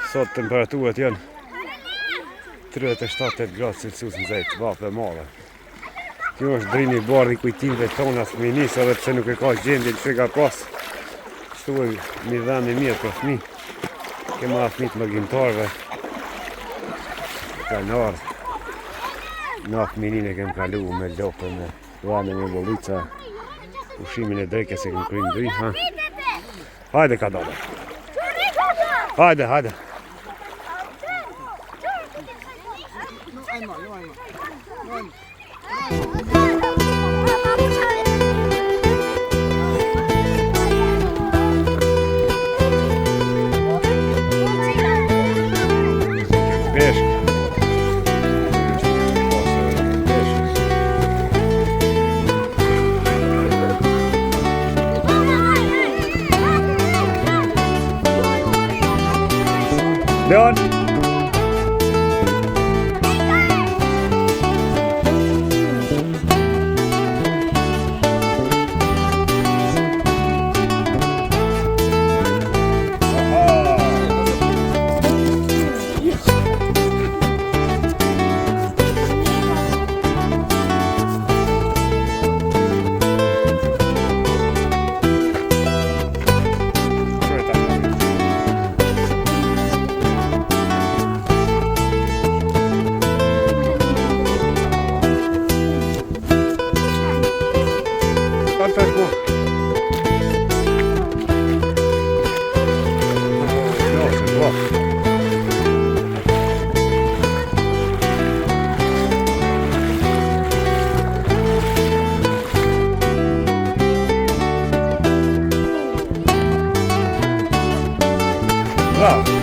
Sot temperaturat janë 37 gradë Celsius në zejtë, vape madhe. Kjo është drini i bardh i kujtimeve tona fëminisë, edhe pse nuk e ka gjendje që ka pas. Kështu e një vend i mirë për fëmijë. Kema fëmijë të mëgjimtarëve. Kanë ardhur. Na fëminin e kem kalu me lopë, me vane, me bollica. Ushimin e drekës e kem kryer ndry, ha. Hajde ka dole. Hajde, hajde. Leon! Bravo!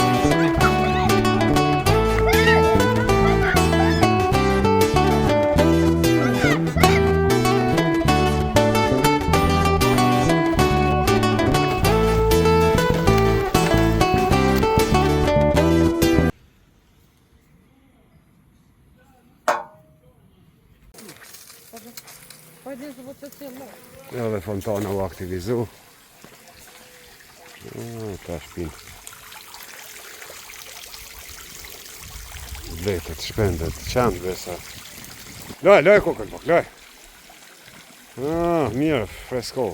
Edhe fontana u aktivizu. Ta shpin. Bletet, shpendet, qanë besa. Loj kokën pak, loj. Mirë, fresko.